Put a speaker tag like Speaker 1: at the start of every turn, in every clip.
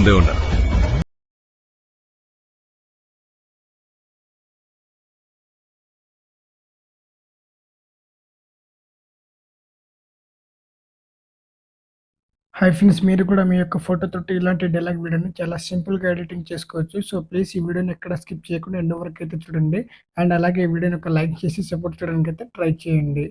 Speaker 1: ముందే ఉంటాను.
Speaker 2: Hi friends, మీరు కూడా మీ యొక్క ఫోటోతోటి ఇలాంటి డైలాగ్ వీడియోని చాలా సింపుల్‌గా ఎడిటింగ్ చేసుకోవచ్చు. సో, ప్లీజ్ ఈ వీడియోని ఎక్కడ స్కిప్ చేయకుండా ఎండ్ వరకు అయితే చూడండి. అండ్ అలాగే ఈ వీడియోని ఒక లైక్ చేసి సపోర్ట్ చేయడానికైతే ట్రై చేయండి.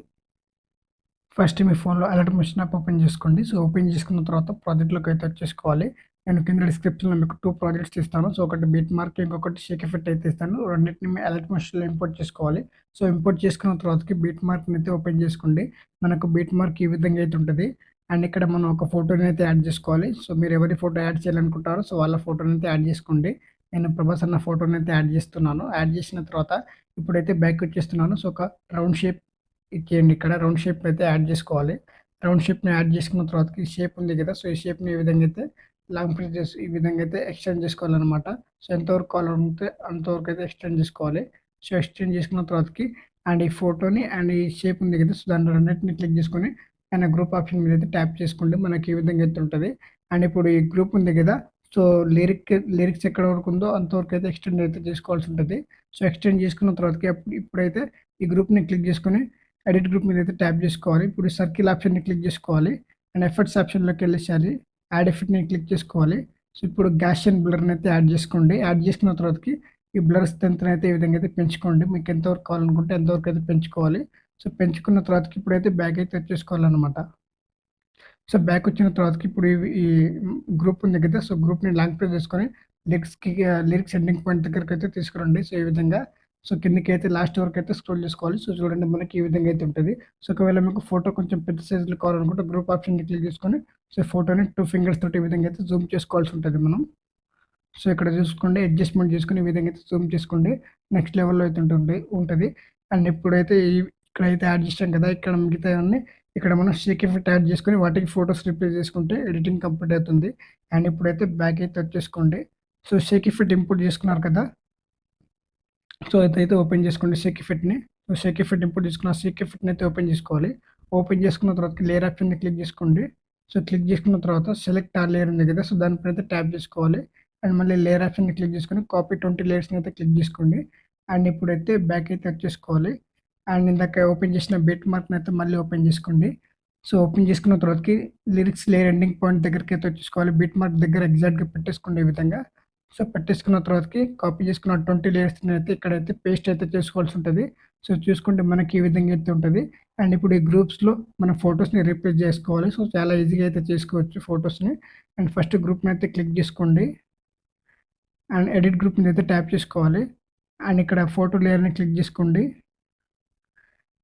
Speaker 2: ఫస్ట్ మీ ఫోన్‌లో అలర్ట్ మెషిన్ యాప్ ఓపెన్ చేసుకోండి. సో, ఓపెన్ చేసుకున్న తర్వాత ప్రాజెక్ట్‌లోకి అయితే వచ్చేసుకోవాలి. నేను కింద డిస్క్రిప్షన్‌లో మీకు 2 ప్రాజెక్ట్స్ ఇస్తాను. సో, ఒకటి బిట్ మార్క్, ఇంకొకటి షేక్ ఎఫెక్ట్ అయితే ఇస్తాను. రెండిటిని మీ అలర్ట్ మెషిన్‌లో ఇంపోర్ట్ చేసుకోవాలి. సో, ఇంపోర్ట్ చేసుకున్న తర్వాతకి బిట్ మార్క్‌ని అయితే ఓపెన్ చేసుకోండి. మనకు బిట్ మార్క్ ఈ విధంగా అయితే ఉంటది. అండ్ ఇక్కడ మనం ఒక ఫోటోని అయితే యాడ్ చేసుకోవాలి. సో, మీరు ఎవరి ఫోటో యాడ్ చేయాలనుకుంటారో సో, వాళ్ళ ఫోటోని అయితే యాడ్ చేసుకోండి. నేను ప్రభాస్ అన్న ఫోటోని అయితే యాడ్ చేస్తున్నాను. యాడ్ చేసిన తర్వాత ఇప్పుడైతే బ్యాక్ వచ్చేస్తున్నాను. సో, ఒక రౌండ్ షేప్ ఇచ్చేయండి. ఇక్కడ రౌండ్ షేప్ అయితే యాడ్ చేసుకోవాలి. రౌండ్ షేప్‌ని యాడ్ చేసుకున్న తర్వాతకి షేప్ ఉంది కదా! సో, ఈ షేప్‌ని ఈ విధంగా అయితే లాంగ్ ప్రెస్ చేసి ఈ విధంగా అయితే ఎక్స్టెండ్ చేసుకోవాలనమాట. సో, ఎంతవరకు కావాలంటే అంతవరకు అయితే ఎక్స్టెండ్ చేసుకోవాలి. సో, ఎక్స్టెండ్ చేసుకున్న తర్వాతకి అండ్ ఈ ఫోటోని అండ్ ఈ షేప్ ఉంది కదా! సో, దాంట్లో రెండిటిని క్లిక్ చేసుకొని పైన గ్రూప్ ఆప్షన్ మీద అయితే ట్యాప్ చేసుకోండి. మనకి ఈ విధంగా అయితే ఉంటది. అండ్ ఇప్పుడు ఈ గ్రూప్ ఉంది కదా! సో, లిరిక్స్ ఎక్కడ వరకు ఉందో అంతవరకు అయితే ఎక్స్టెండ్ అయితే చేసుకోవాల్సి ఉంటది. సో, ఎక్స్టెండ్ చేసుకున్న తర్వాతకి ఇప్పుడైతే ఈ గ్రూప్‌ని క్లిక్ చేసుకొని ఎడిట్ గ్రూప్ మీద అయితే ట్యాప్ చేసుకోవాలి. ఇప్పుడు సర్కిల్ ఆప్షన్‌ని క్లిక్ చేసుకోవాలి. అండ్ ఎఫెక్ట్స్ ఆప్షన్‌లోకి వెళ్ళేసేయాలి. యాడ్ ఎఫెక్ట్‌ని క్లిక్ చేసుకోవాలి. సో, ఇప్పుడు గాసియన్ బ్లర్‌ని అయితే యాడ్ చేసుకోండి. యాడ్ చేసుకున్న తర్వాతకి ఈ బ్లర్ స్ట్రెంగ్త్‌ని అయితే ఈ విధంగా అయితే పెంచుకోండి. మీకు ఎంతవరకు కావాలనుకుంటే అంతవరకు అయితే పెంచుకోవాలి. సో, పెంచుకున్న తర్వాతకి ఇప్పుడైతే బ్యాక్ అయితే వచ్చేసుకోవాలనమాట. సో, బ్యాక్ వచ్చిన తర్వాతకి ఇప్పుడు ఈ గ్రూప్ ఉంది కదా! సో, గ్రూప్‌ని లాంగ్ ప్రెస్ చేసుకొని లిరిక్స్ ఎండింగ్ పాయింట్ దగ్గరకైతే తీసుకురండి. సో, ఈ విధంగా సో, కిందకైతే లాస్ట్ వరకైతే స్క్రోల్ చేసుకోవాలి. సో, చూడండి మనకి ఈ విధంగా అయితే ఉంటది. సో, ఒకవేళ మీకు ఫోటో కొంచెం పెద్ద సైజ్‌లో కావాలనుకుంటే గ్రూప్ ఆప్షన్‌ని క్లిక్ చేసుకొని సో, ఫోటోని 2 ఫింగర్స్ తోటి ఈ విధంగా అయితే జూమ్ చేసుకోవాల్సి ఉంటది మనం. సో, ఇక్కడ చూసుకోండి అడ్జస్ట్‌మెంట్ చేసుకొని ఈ విధంగా అయితే జూమ్ చేసుకోండి. నెక్స్ట్ లెవెల్‌లో అయితే ఉంటది. అండ్ ఇప్పుడైతే ఇక్కడైతే యాడ్ చేసాం కదా! ఇక్కడ మిగతాయన్నీ ఇక్కడ మనం షేక్ ఎఫెక్ట్ యాడ్ చేసుకొని వాటికి ఫోటోస్ రిప్లేస్ చేసుకుంటే ఎడిటింగ్ కంప్లీట్ అవుతుంది. అండ్ ఇప్పుడైతే బ్యాక్ అయితే వచ్చేసుకోండి. సో, షేక్ ఎఫెక్ట్ ఇంపోర్ట్ చేసుకున్నారు కదా! సో, అదైతే ఓపెన్ చేసుకోండి షేక్ ఎఫెక్ట్‌ని. సో, షేక్ ఎఫెక్ట్ ఇంపోర్ట్ చేసుకున్న షేక్ ఎఫెక్ట్‌ని అయితే ఓపెన్ చేసుకోవాలి. ఓపెన్ చేసుకున్న తర్వాత లేయర్ ఆప్షన్‌ని క్లిక్ చేసుకోండి. సో, క్లిక్ చేసుకున్న తర్వాత సెలెక్ట్ ఆల్ లేయర్ ఉంది కదా! సో, దానిపైన అయితే ట్యాప్ చేసుకోవాలి. అండ్ మళ్ళీ లేయర్ ఆప్షన్‌ని క్లిక్ చేసుకొని కాపీ 20 లేయర్స్‌ని అయితే క్లిక్ చేసుకోండి. అండ్ ఇప్పుడైతే బ్యాక్ అయితే వచ్చేసుకోవాలి. అండ్ ఇందాక ఓపెన్ చేసిన బిట్ మార్క్‌ని అయితే మళ్ళీ ఓపెన్ చేసుకోండి. సో, ఓపెన్ చేసుకున్న తర్వాతకి లిరిక్స్ లేయర్ ఎండింగ్ పాయింట్ దగ్గరకైతే వచ్చేసుకోవాలి. బిట్ మార్క్ దగ్గర ఎగ్జాక్ట్‌గా పెట్టేసుకోండి ఈ విధంగా. సో, పెట్టేసుకున్న తర్వాతకి కాపీ చేసుకున్న 20 లేయర్స్‌ని అయితే ఇక్కడైతే పేస్ట్ అయితే చేసుకోవాల్సి ఉంటది. సో, చూసుకుంటే మనకి ఈ విధంగా అయితే ఉంటది. అండ్ ఇప్పుడు ఈ గ్రూప్స్‌లో మన ఫోటోస్‌ని రీప్లేస్ చేసుకోవాలి. సో, చాలా ఈజీగా అయితే చేసుకోవచ్చు ఫోటోస్‌ని. అండ్ ఫస్ట్ గ్రూప్‌ని అయితే క్లిక్ చేసుకోండి. అండ్ ఎడిట్ గ్రూప్ మీద అయితే ట్యాప్ చేసుకోవాలి. అండ్ ఇక్కడ ఫోటో లేయర్‌ని క్లిక్ చేసుకోండి.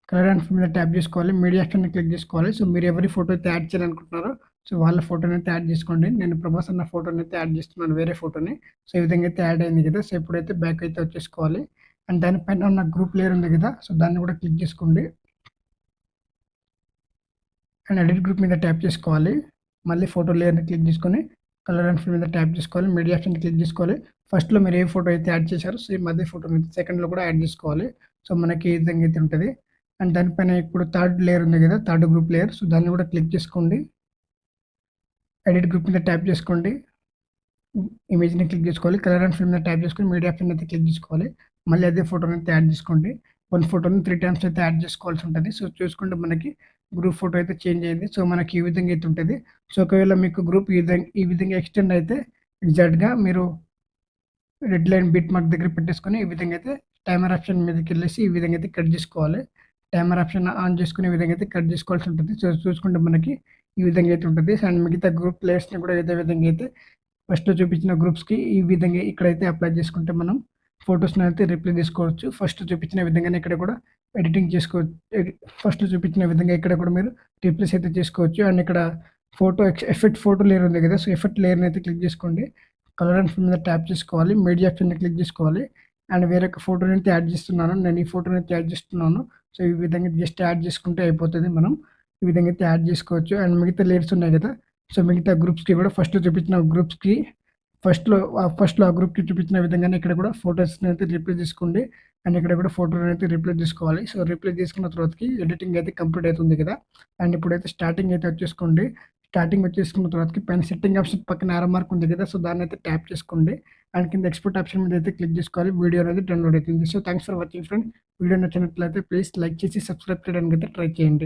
Speaker 2: కలర్ అండ్ ఫిల్ మీద ట్యాప్ చేసుకోవాలి. మీడియా ఆప్షన్‌ని క్లిక్ చేసుకోవాలి. సో, మీరు ఎవరి ఫోటో అయితే యాడ్ చేయాలనుకుంటున్నారో సో, వాళ్ళ ఫోటోని అయితే యాడ్ చేసుకోండి. నేను ప్రభాస్ అన్న ఫోటోని అయితే యాడ్ చేస్తున్నాను వేరే ఫోటోని. సో, ఈ విధంగా అయితే యాడ్ అయింది కదా! సో, ఇప్పుడైతే బ్యాక్ అయితే వచ్చేసుకోవాలి. అండ్ దానిపైన ఉన్న గ్రూప్ లేయర్ ఉంది కదా! సో, దాన్ని కూడా క్లిక్ చేసుకోండి. అండ్ ఎడిట్ గ్రూప్ మీద ట్యాప్ చేసుకోవాలి. మళ్ళీ ఫోటో లేయర్‌ని క్లిక్ చేసుకొని కలర్ అండ్ ఫిల్ మీద ట్యాప్ చేసుకోవాలి. మీడియా ఆప్షన్‌ని క్లిక్ చేసుకోవాలి. ఫస్ట్‌లో మీరు ఏ ఫోటో అయితే యాడ్ చేశారో సేమ్ అదే ఫోటోని అయితే సెకండ్‌లో కూడా యాడ్ చేసుకోవాలి. సో, మనకి ఈ విధంగా అయితే ఉంటది. అండ్ దానిపైన ఇప్పుడు థర్డ్ లేయర్ ఉంది కదా! Third group layer. సో, దాన్ని కూడా క్లిక్ చేసుకోండి. ఎడిట్ గ్రూప్ మీద ట్యాప్ చేసుకోండి. ఇమేజ్‌ని క్లిక్ చేసుకోవాలి. కలర్ అండ్ ఫిల్ మీద ట్యాప్ చేసుకొని మీడియా ఆప్షన్ అయితే క్లిక్ చేసుకోవాలి. మళ్ళీ అదే ఫోటోని అయితే యాడ్ చేసుకోండి. వన్ ఫోటోని 3 టైమ్స్ అయితే యాడ్ చేసుకోవాల్సి ఉంటది. సో, చూసుకుంటే మనకి గ్రూప్ ఫోటో అయితే చేంజ్ అయింది. సో, మనకి ఈ విధంగా అయితే ఉంటది. సో, ఒకవేళ మీకు గ్రూప్ ఈ విధంగా ఎక్స్టెండ్ అయితే ఎగ్జాక్ట్‌గా మీరు రెడ్ లైన్ బిట్ మార్క్ దగ్గర పెట్టేసుకొని ఈ విధంగా అయితే టైమర్ ఆప్షన్ మీదకెళ్ళేసి ఈ విధంగా అయితే కట్ చేసుకోవాలి. టైమర్ ఆప్షన్ ఆన్ చేసుకొని ఈ విధంగా అయితే కట్ చేసుకోవాల్సి ఉంటుంది. సో, చూసుకుంటే మనకి ఈ విధంగా అయితే ఉంటది. అండ్ మిగతా గ్రూప్ లేయర్స్‌ని కూడా ఇదే విధంగా అయితే ఫస్ట్‌లో చూపించిన గ్రూప్స్‌కి ఈ విధంగా ఇక్కడైతే అప్లై చేసుకుంటే మనం ఫోటోస్‌ని అయితే రిప్లై తీసుకోవచ్చు. ఫస్ట్ చూపించిన విధంగానే ఇక్కడ కూడా ఎడిటింగ్ చేసుకోవచ్చు. ఫస్ట్‌లో చూపించిన విధంగా ఇక్కడ కూడా మీరు రీప్లేస్ అయితే చేసుకోవచ్చు. అండ్ ఇక్కడ ఎఫెక్ట్ ఫోటో లేయర్ ఉంది కదా! సో, ఎఫెక్ట్ లేయర్‌ని అయితే క్లిక్ చేసుకోండి. కలర్ అండ్ ఫిల్ మీద ట్యాప్ చేసుకోవాలి. మీడియా ఆప్షన్‌ని క్లిక్ చేసుకోవాలి. అండ్ వేరొక ఫోటోని అయితే యాడ్ చేస్తున్నాను. నేను ఈ ఫోటోని అయితే యాడ్ చేస్తున్నాను. సో, ఈ విధంగా జస్ట్ యాడ్ చేసుకుంటే అయిపోతది. మనం ఈ విధంగా అయితే యాడ్ చేసుకోవచ్చు. అండ్ మిగతా లేయర్స్ ఉన్నాయి కదా! సో, మిగతా గ్రూప్స్‌కి కూడా ఫస్ట్‌లో చూపించిన గ్రూప్స్‌కి ఫస్ట్‌లో ఆ గ్రూప్‌కి చూపించిన విధంగానే ఇక్కడ కూడా ఫోటోస్‌ని అయితే రీప్లేస్ చేసుకోండి. అండ్ ఇక్కడ కూడా ఫోటోని అయితే రీప్లేస్ చేసుకోవాలి. సో, రీప్లేస్ చేసుకున్న తర్వాతకి ఎడిటింగ్ అయితే కంప్లీట్ అవుతుంది కదా! అండ్ ఇప్పుడైతే స్టార్టింగ్ అయితే వచ్చేసుకోండి. స్టార్టింగ్ వచ్చేసుకున్న తర్వాతకి పైన సెట్టింగ్ ఆప్షన్ పక్కన యారో మార్క్ ఉంది కదా! సో, దాన్నైతే ట్యాప్ చేసుకోండి. అండ్ కింద ఎక్స్‌పోర్ట్ ఆప్షన్ మీద అయితే క్లిక్ చేసుకోవాలి. వీడియో అనేది డౌన్‌లోడ్ అవుతుంది. So, thanks for watching friends. Video నచ్చినట్లయితే ప్లీజ్ లైక్ చేసి సబ్స్క్రైబ్ చేయడానికైతే ట్రై చేయండి.